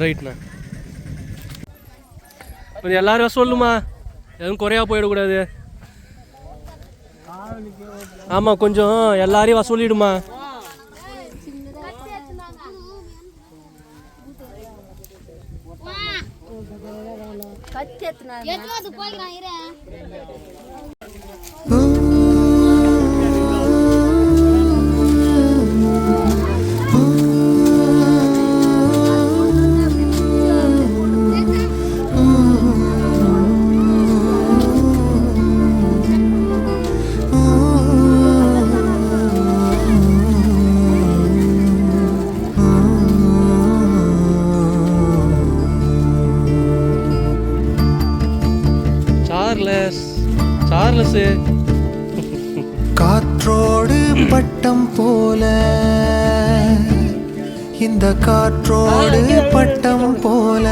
ரைட்ண்ணா. கொஞ்சம் எல்லாரும் சொல்லுமா, எதுவும் குறையா போயிடக்கூடாது. ஆமாம், கொஞ்சம் எல்லாரையும் வசூலிடுமா. காற்றோடு பட்டம் போல, இந்த காற்றோடு பட்டம் போல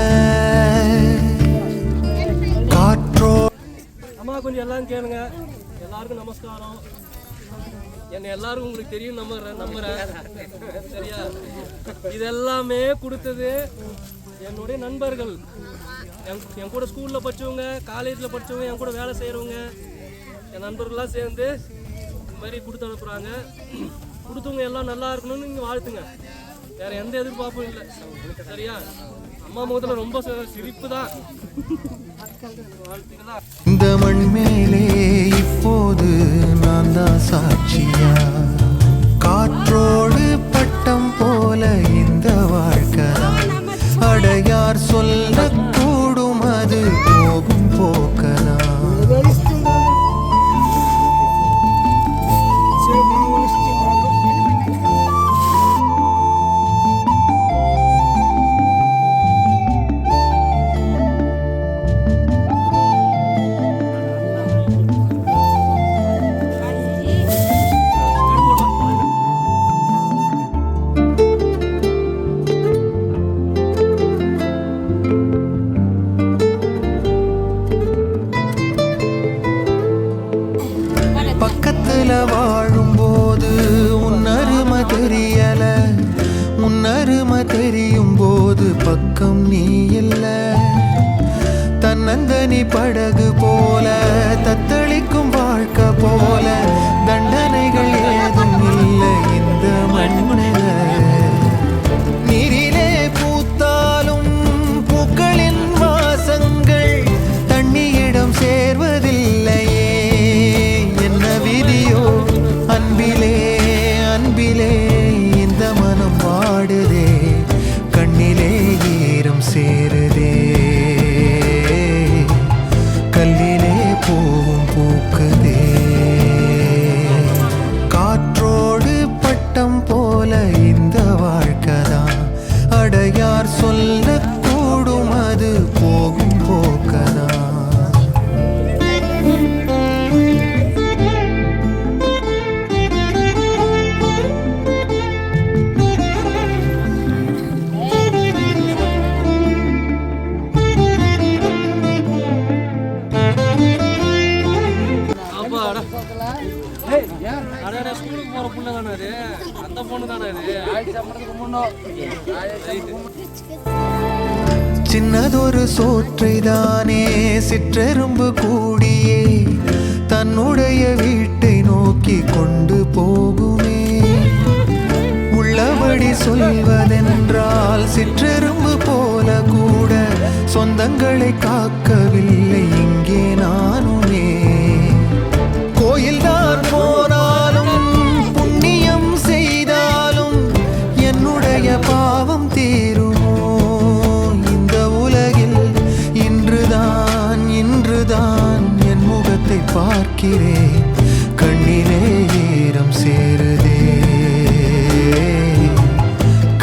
அம்மா கொஞ்சம் எல்லாரும் கேளுங்க. எல்லாருக்கும் நமஸ்காரம். என்னை எல்லாரும் உங்களுக்கு தெரியும் நம்புறேன். சரியா? இது எல்லாமே கொடுத்தது என்னுடைய நண்பர்கள், என் கூட ஸ்கூலில் படித்தவங்க, காலேஜில் படித்தவங்க, என் கூட வேலை செய்கிறவங்க, என் நண்பர்கள்லாம் சேர்ந்து இந்த மாதிரி கொடுத்து அனுப்புகிறாங்க. கொடுத்தவங்க எல்லாம் நல்லா இருக்கணும்னு நீங்கள் வாழ்த்துங்க. வேறு எந்த எதிர்பார்ப்பும் இல்லை. சரியா? அம்மா முகத்தில் ரொம்ப சிரிப்பு தான். வாழ்த்துங்களா. இந்த மண் மேலே இப்போது நான் தான் சாட்சியா, காற்றோடு பட்டம் போல இந்த வாழ்க்கை அடையார் சொல்லக்கூடும், அது போகும் போக்கதான். பக்கத்துல வாழும்போது உன்னருமை தெரியல, உன்னருமை தெரியும் போது பக்கம் நீ இல்ல. தன்னந்தனி படகு போல தத்தளிக்கும் வாழ்க்கை போல தண்டனைகள் ஏதும் இல்லை இந்த மண்ணில. நீரிலே பூத்தாலும் பூக்களின் வாசங்கள் தண்ணியிடம் சேர்வதில்லையே. விதியோ அன்பிலே அன்பிலே இந்த மனம் வாடுதே, கண்ணிலே ஈரம் சேருதே, கல்லிலே பூவும் பூக்குதே. காற்றோடு பட்டம் போல இந்த வாழ்க்கைதான் அடையார் சொல்லக்கூடும், அது போகும் போக்கதான். ஸ்கூலுக்கு போற புள்ள தானே அது, அந்த பொண்ணு தானே அது. சின்னதொரு சோற்றை தானே சிற்றெரும்பு கூடியே தன்னுடைய வீட்டை நோக்கி கொண்டு போகுமே. உள்ளபடி சொல்வதென்றால் சிற்றெரும்பு போல கூட சொந்தங்களை காக்கவில்லை இங்கே நானுமே. கோயில்தான் போனாலும் புண்ணியம் செய்தாலும் என்னுடைய பாவம் தீருமோ இந்த உலகில்? இன்றுதான் என் முகத்தை பார்க்கிறேன், கண்ணிலே ஈரம் சேருதே,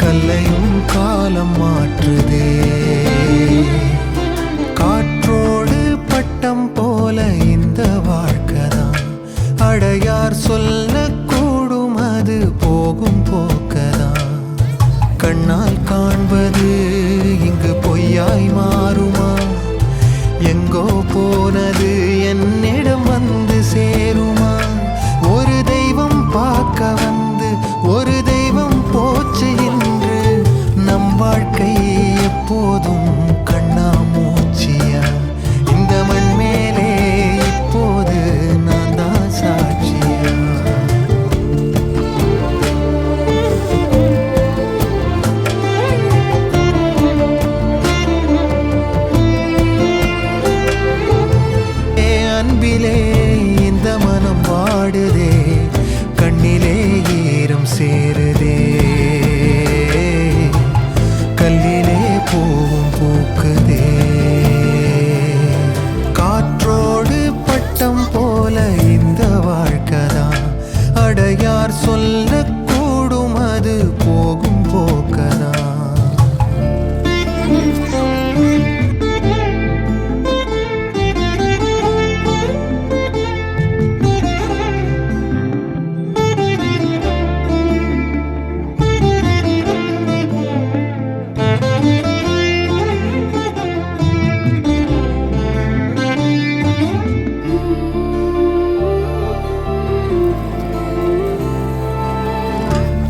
கல்லையும் காலம் மாற்றுதே. காற்றோடு பட்டம் போல இந்த வாழ்க்கைதான் அடையார் சொல்லக்கூடும், அது போகும் போக்கதான். கண்ணால் காண்பது இங்கு பொய்யாய் மாறுமா? எங்கோ போனது என்னிடம் வந்து சேருமா? ஒரு தெய்வம் பார்க்க வந்து ஒரு தெய்வம் போச்சு என்று நம் வாழ்க்கை கண்ணாமூச்சியா இந்த மண் மேலே இப்போது நான் தான் சாட்சியா. அன்பிலே இந்த மனம் வாடுதே, கண்ணிலே ஈரம் சேருதே, கல்லிலே பூவும் பூக்குதே. காற்றோடு பட்டம் போல இந்த வாழ்க்கைதான், அடையார் சொல்லக்கூடும் அது போகும் போக்கதான்.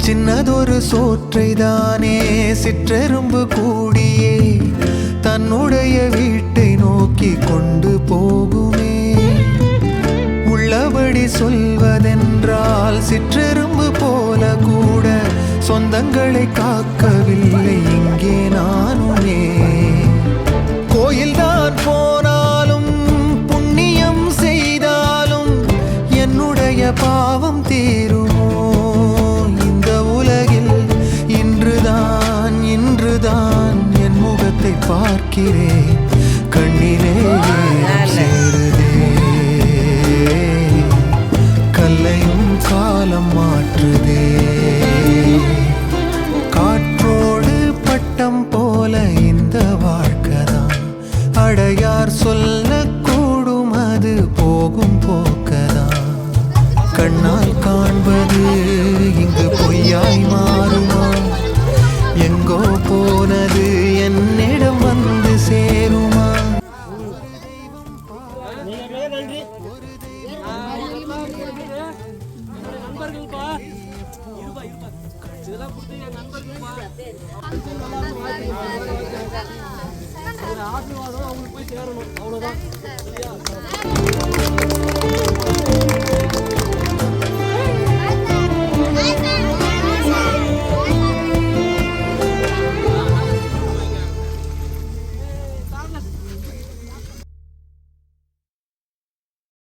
சின்னதொரு சோற்றைதானே சிற்றெரும்பு கூடியே தன்னுடைய வீட்டை நோக்கி கொண்டு போகுமே. உள்ளபடி சொல்வதென்றால் சிற்றெரும்பு போல கூட சொந்தங்களை காக்கவில்லை இங்கே நானுமே. கோயில்தான் போனாலும் புண்ணியம் செய்தாலும் என்னுடைய பாவம் தீருமோ? இன்றுதான் என் முகத்தை பார்க்கிறேன், கண்ணிலே சேருதே, கல்லையும் காலம் மாற்றுதே. காற்றோடு பட்டம் போல இந்த வாழ்க்கைதான், அடையார் சொல்லக்கூடும் அது போகும் போக்கதான். கண்ணால் காண்பது இங்கு பொய்யாய் மாறுமா? எங்கோ போனது என்னிடம் வந்து சேருமா? நண்பர்கள்ப்பா, இதெல்லாம் கொடுத்து என் நண்பர்கள்ப்பா, ஆசீர்வாதம் அவங்களுக்கு போய் சேரணும், அவ்வளவுதான். சரியா?